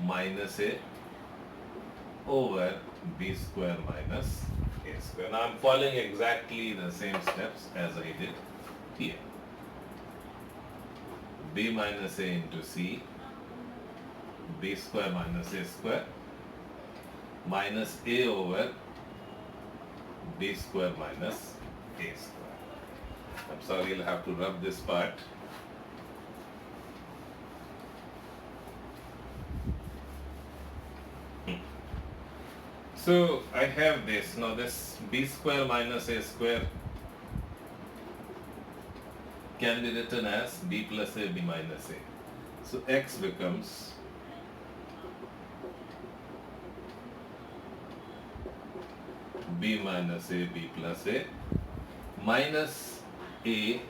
minus a over b square minus a square. Now I am following exactly the same steps as I did here. b minus a into c, b square minus a square minus a over b square minus a square. I'm sorry, I'll have to rub this part. So I have this. Now this b square minus a square can be written as b plus a, b minus a. So x becomes b minus a, b plus a minus a,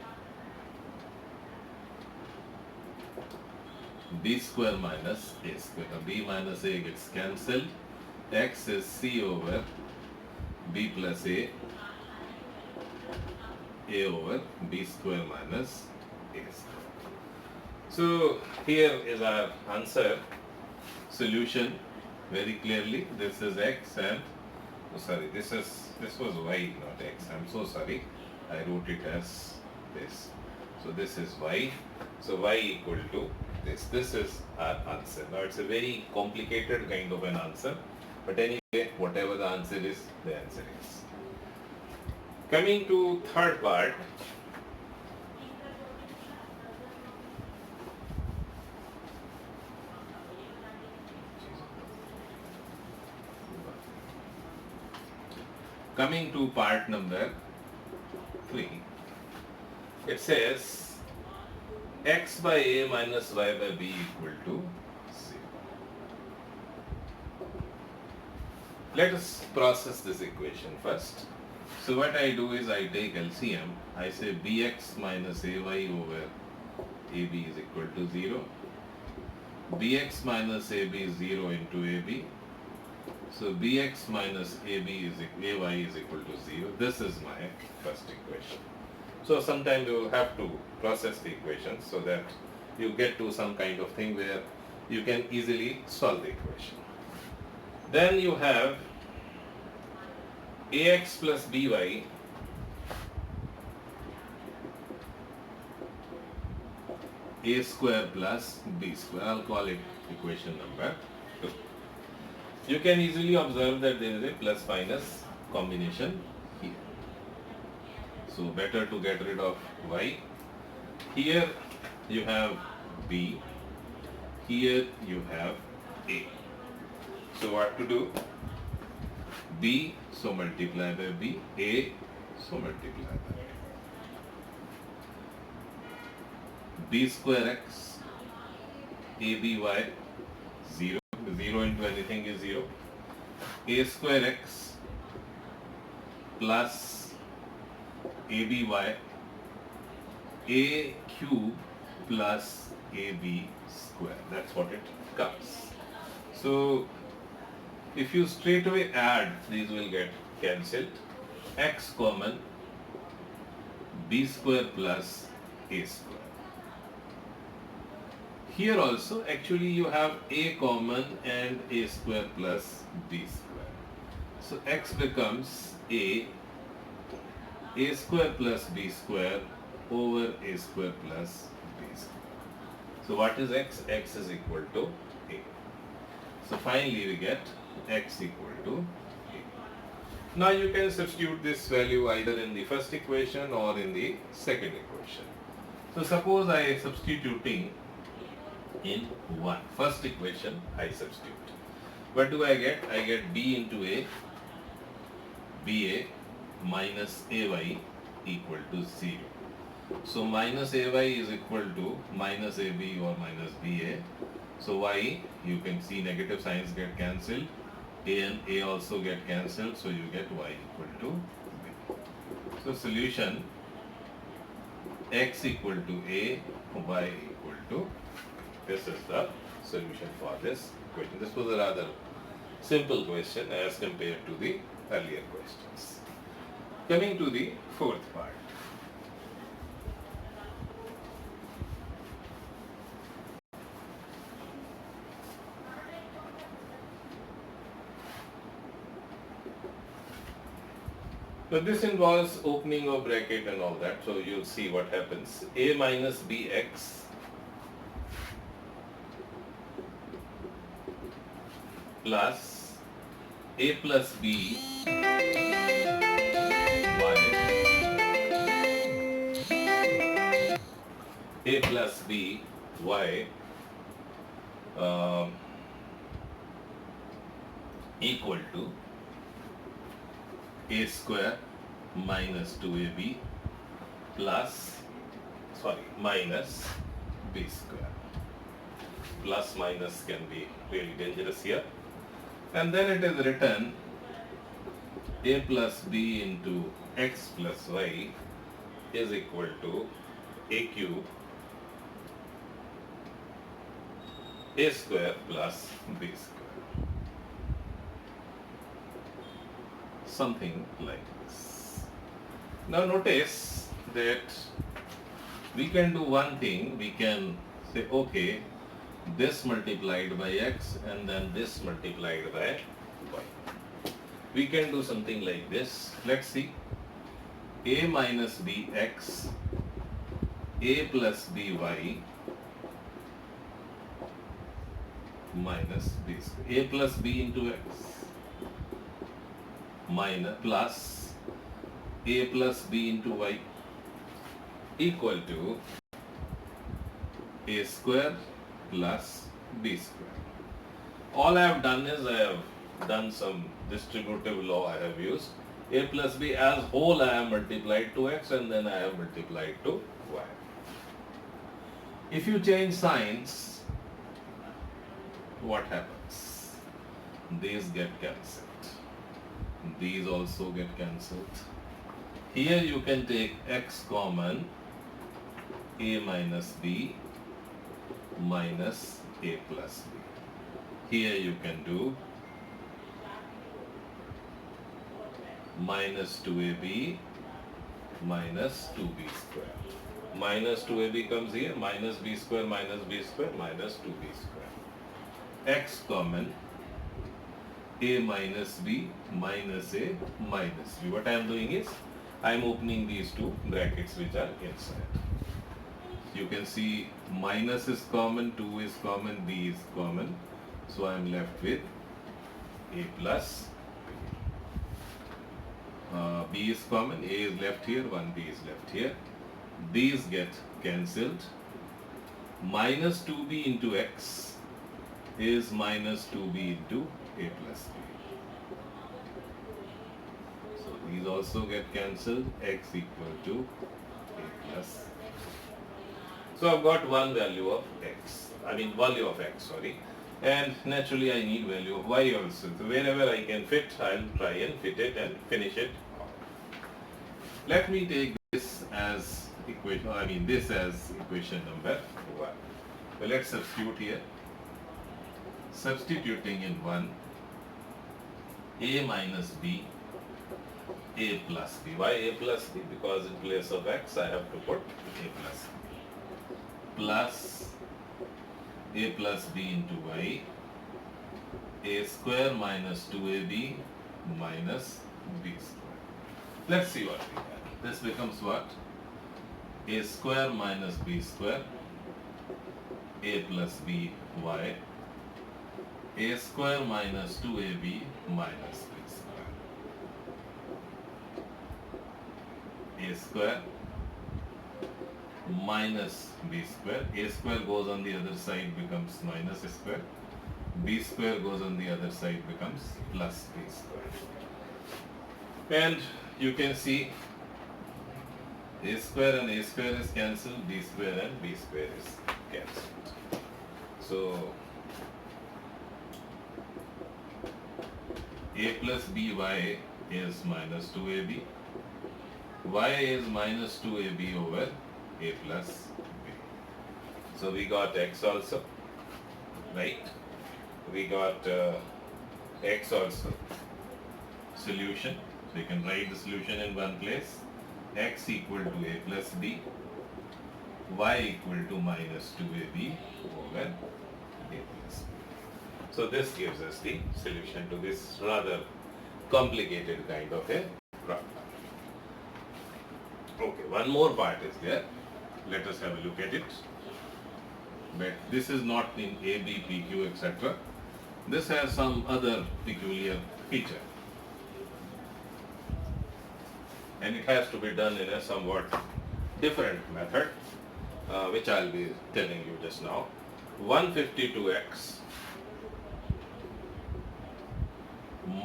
b square minus a square. Now b minus a gets cancelled. X is c over b plus a over b square minus a square. So here is our answer, solution very clearly. This is x and this was y, not x. I'm so sorry. I wrote it as this. So this is y. So y equal to this. This is our answer. Now it's a very complicated kind of an answer. But anyway, whatever the answer is, the answer is. Coming to third part. Coming to part number 3. It says x by a minus y by b equal to 0. Let us process this equation first. So what I do is I take LCM. I say bx minus ay over ab is equal to 0. bx minus ab is 0 into ab. So bx minus ay is equal to 0. This is my first equation. So sometimes you will have to process the equation so that you get to some kind of thing where you can easily solve the equation. Then you have ax plus by a square plus b square. I'll call it equation number 2. You can easily observe that there is a plus minus combination here. So better to get rid of y. Here you have b, here you have a. So what to do? B, so multiply by b, a, so multiply by a. B square x, aby, 0, 0 into anything is 0, a square x plus AB by A cube plus AB square. That's what it comes. So if you straight away add, these will get cancelled. X common, B square plus A square. Here also actually you have A common and A square plus B square. So X becomes A square plus B square over A square plus B square. So what is X? X is equal to A. So finally we get X equal to A. Now you can substitute this value either in the first equation or in the second equation. So suppose I am substituting in first equation I substitute. What do I get? I get B into A, BA minus AY equal to 0. So minus AY is equal to minus AB or minus BA. So Y, you can see negative signs get cancelled. A and A also get cancelled. So you get Y equal to B. So solution X equal to A, Y equal to B. This is the solution for this question. This was a rather simple question as compared to the earlier questions. Coming to the fourth part. So this involves opening of bracket and all that. So you'll see what happens. A minus bx plus A plus B y, A plus B y equal to A square minus 2AB minus B square. Plus minus can be really dangerous here. And then it is written A plus B into X plus Y is equal to A cube A square plus B square. Something like this. Now notice that we can do one thing. We can say, okay, this multiplied by x and then this multiplied by y. We can do something like this. Let's see. A minus bx, A plus by minus b square. A plus b into x minus plus A plus b into y equal to A square plus b square. All I have done is I have done some distributive law I have used. A plus b as whole I have multiplied to x and then I have multiplied to y. If you change signs, what happens? These get cancelled. These also get cancelled. Here you can take x common, A minus b minus A plus b. Here you can do minus 2ab minus 2b square. Minus 2ab comes here, minus b square minus 2b square. X common, A minus b minus A minus b. What I am doing is, I am opening these two brackets which are inside. You can see minus is common, 2 is common, b is common. So I am left with A plus b. B is common, A is left here, 1b is left here. These get cancelled. Minus 2b into x is minus 2b into A plus b. So these also get cancelled, x equal to A plus. So I've got one value of value of x, sorry. And naturally I need value of y also. So wherever I can fit, I'll try and fit it and finish it off. Let me take as equation, this as equation number 1. Well, let's substitute here. Substituting in 1, a minus b, a plus b. Why a plus b? Because in place of x I have to put a plus b. Plus a plus b into y, a square minus 2ab minus b square. Let's see what we get. This becomes what? A square minus b square, a plus b y, a square minus 2ab minus b square. A square minus b square. A square goes on the other side, becomes minus a square. B square goes on the other side, becomes plus b square. And you can see a square and a square is cancelled, b square and b square is cancelled. So a plus by is minus 2ab. Y is minus 2ab over a plus b. So we got x also, right? We got x also. Solution. So you can write the solution in one place. X equal to a plus b. Y equal to minus 2ab over a plus b. So this gives us the solution to this rather complicated kind of a problem. Okay, one more part is there. Let us have a look at it. But this is not in A, B, P, Q, etc. This has some other peculiar feature. And it has to be done in a somewhat different method, which I'll be telling you just now. 152x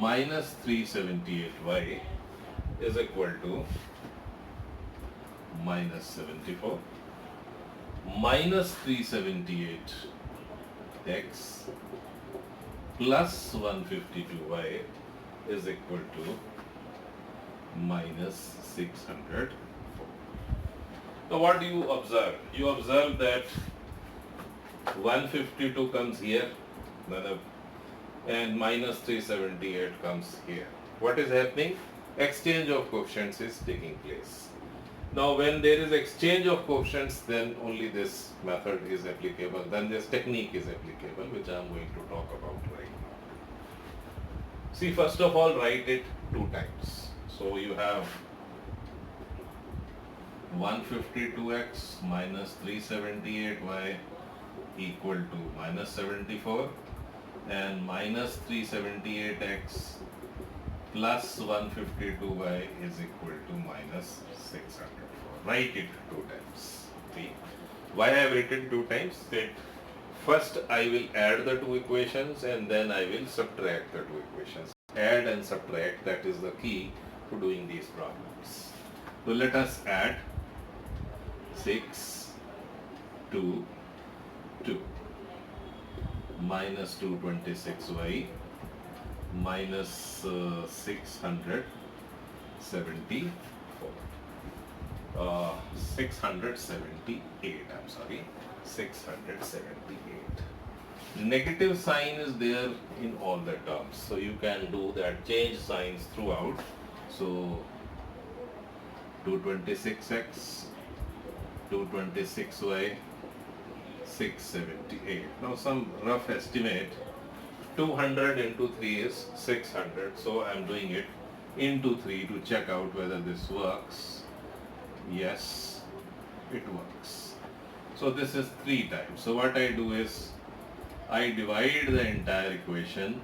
minus 378y is equal to minus 74 minus 378x plus 152y is equal to minus 604. Now what do you observe? You observe that 152 comes here and minus 378 comes here. What is happening? Exchange of coefficients is taking place. Now when there is exchange of coefficients, then only this method is applicable, then this technique is applicable, which I am going to talk about right now. See, first of all, write it 2 times. So you have 152x minus 378y equal to minus 74 and minus 378x plus 152y is equal to minus 604. Write it 2 times. See, why I have written 2 times? That first I will add the 2 equations and then I will subtract the 2 equations. Add and subtract, that is the key to doing these problems. So let us add 6, 2, 2 minus 226y minus 674. 678, I'm sorry, 678. Negative sign is there in all the terms, so you can do that, change signs throughout. So 226x, 226y, 678. Now some rough estimate, 200 into 3 is 600, so I am doing it into 3 to check out whether this works. Yes, it works. So this is 3 times. So what I do is I divide the entire equation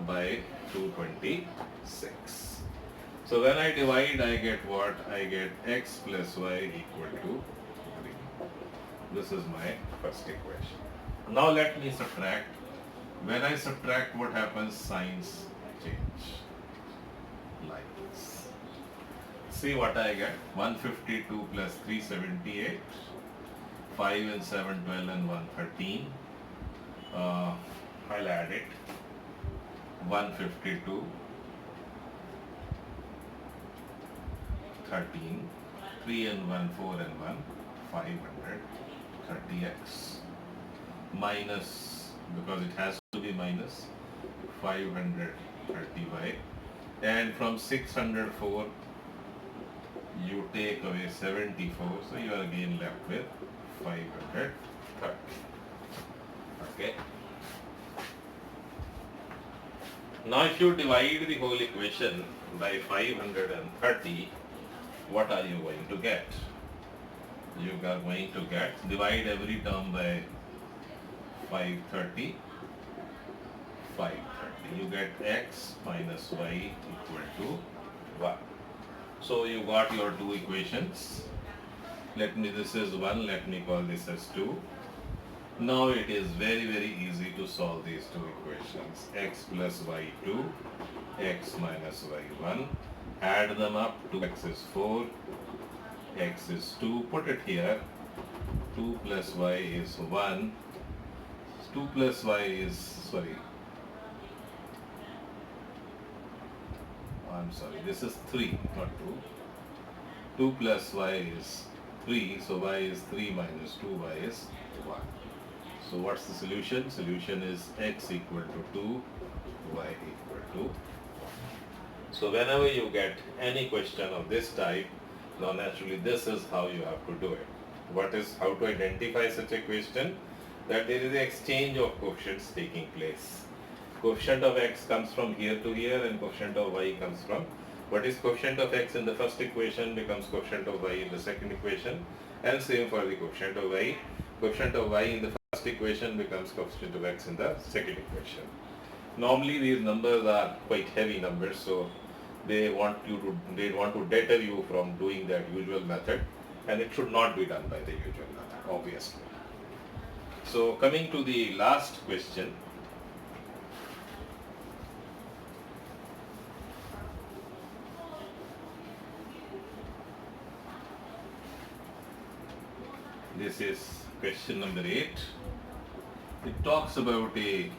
by 226. So when I divide, I get what? I get x plus y equal to 3. This is my first equation. Now let me subtract. When I subtract, what happens? Signs change. Like this. See what I get? 152 plus 378, 5 and 7, 12 and 1, 13. I'll add it. 152, 13, 3 and 1, 4 and 1, 530x minus, because it has to be minus, 530y, and from 604 you take away 74, so you are again left with 530. Okay. Now if you divide the whole equation by 530, what are you going to get? You are going to get, divide every term by 530, 530. You get x minus y equal to 1. So you got your two equations. This is 1, let me call this as 2. Now it is very easy to solve these two equations. X plus y 2, x minus y 1. Add them up, 2x is 4, x is 2, put it here. 2 plus y is 1. 2 plus y is, this is 3, not 2. 2 plus y is 3, so y is 3 minus 2, y is 1. So what's the solution? Solution is x equal to 2, y equal to 1. So whenever you get any question of this type, now naturally this is how you have to do it. What is how to identify such a question? That there is an exchange of coefficients taking place. Coefficient of x comes from here to here and coefficient of y comes from, what is coefficient of x in the first equation becomes coefficient of y in the second equation, and same for the coefficient of y. Coefficient of y in the first equation becomes coefficient of x in the second equation. Normally these numbers are quite heavy numbers, so they want to deter you from doing that usual method, and it should not be done by the usual method, obviously. So coming to the last question. This is question number 8. It talks about a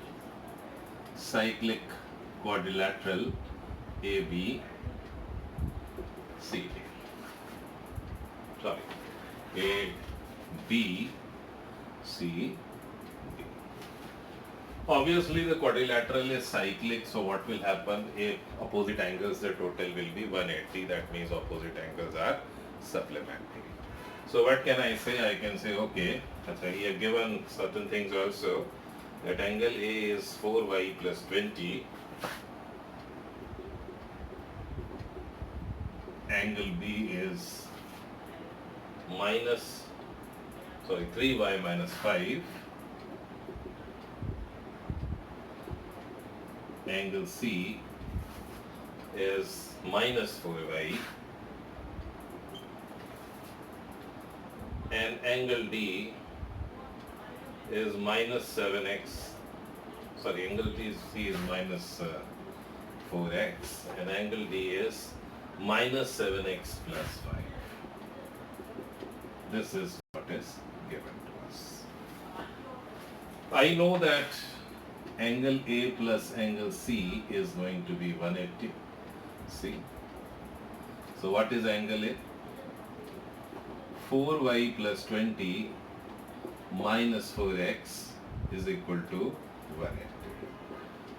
cyclic quadrilateral ABCD. ABCD. Obviously the quadrilateral is cyclic, so what will happen if opposite angles, the total will be 180. That means opposite angles are supplementary. So what can I say? I can say, okay, he have given certain things also, that angle A is 4y plus 20, angle B is 3y minus 5, angle C is minus 4y, and angle D is minus 7x, angle C is minus 4x, and angle D is minus 7x plus 5. This is what is given to us. I know that angle A plus angle C is going to be 180. See? So what is angle A? 4y plus 20 minus 4x is equal to 180.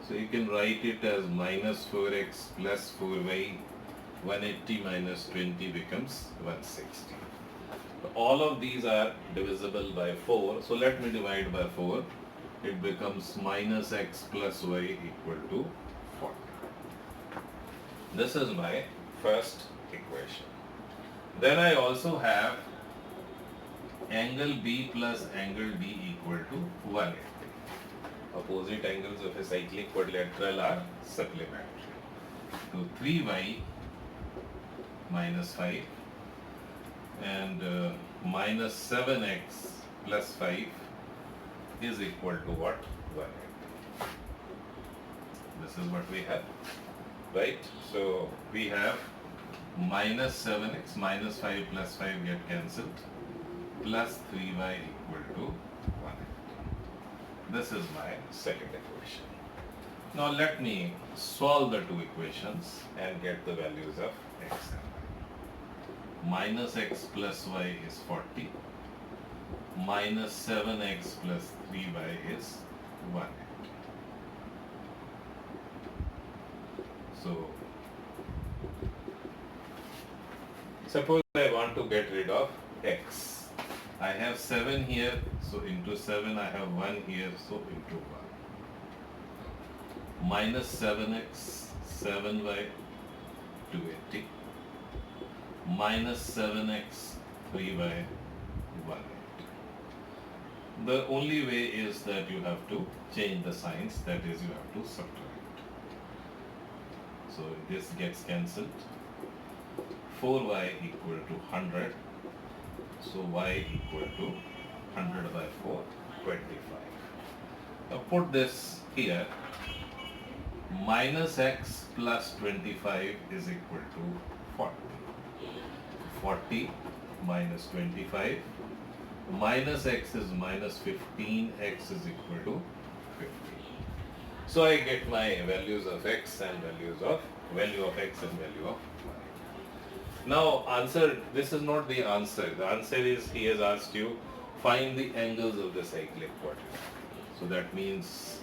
So you can write it as minus 4x plus 4y, 180 minus 20 becomes 160. So all of these are divisible by 4. So let me divide by 4. It becomes minus x plus y equal to 40. This is my first equation. Then I also have angle B plus angle D equal to 180. Opposite angles of a cyclic quadrilateral are supplementary. So 3y minus 5 and minus 7x plus 5 is equal to what? 180. This is what we have, right? So we have minus 7x, minus 5 plus 5 get cancelled, plus 3y equal to 180. This is my second equation. Now let me solve the two equations and get the values of x and y. minus x plus y is 40, minus 7x plus 3y is 180. So, suppose I want to get rid of x. I have 7 here, so into 7 I have 1 here, so into 1. Minus 7x, 7y, 280. Minus 7x, 3y, 180. The only way is that you have to change the signs, that is you have to subtract. So this gets cancelled. 4y equal to 100. So y equal to 100 by 4, 25. Now put this here. Minus x plus 25 is equal to 40. 40 minus 25. Minus x is minus 15. X is equal to 50. So I get my values of x and value of x and value of y. Now answer, this is not the answer. The answer is he has asked you find the angles of the cyclic quadrant. So that means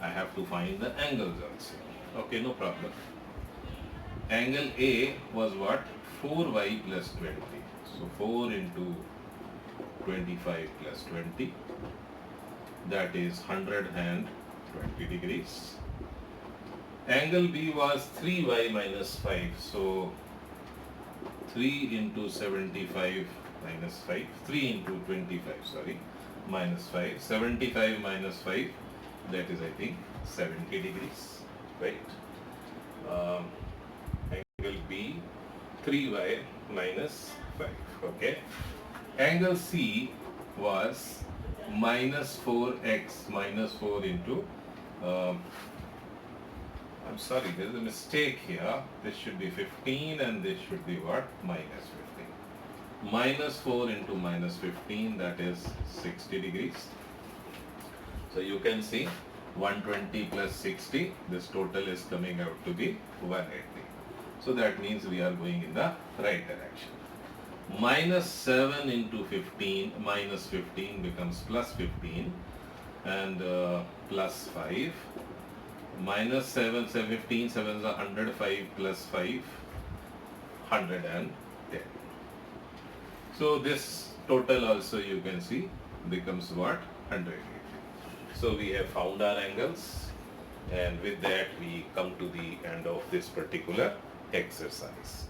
I have to find the angles also. Okay, no problem. Angle A was what? 4y plus 20. So 4 into 25 plus 20. That is 120 degrees. Angle B was 3y minus 5. So 3 into 75 minus 5. 3 into 25, sorry, minus 5. 75 minus 5. That is, I think, 70 degrees, right? Angle B, 3y minus 5, okay? Angle C was minus 4x, minus 4 into, I'm sorry, there is a mistake here. This should be 15 and this should be what? Minus 15. Minus 4 into minus 15, that is 60 degrees. So you can see 120 plus 60, this total is coming out to be 180. So that means we are going in the right direction. Minus 7 into 15, minus 15 becomes plus 15 and plus 5. Minus 7, 15, 7 is 105 plus 5, 110. So this total also you can see becomes what? 180. So we have found our angles, and with that we come to the end of this particular exercise.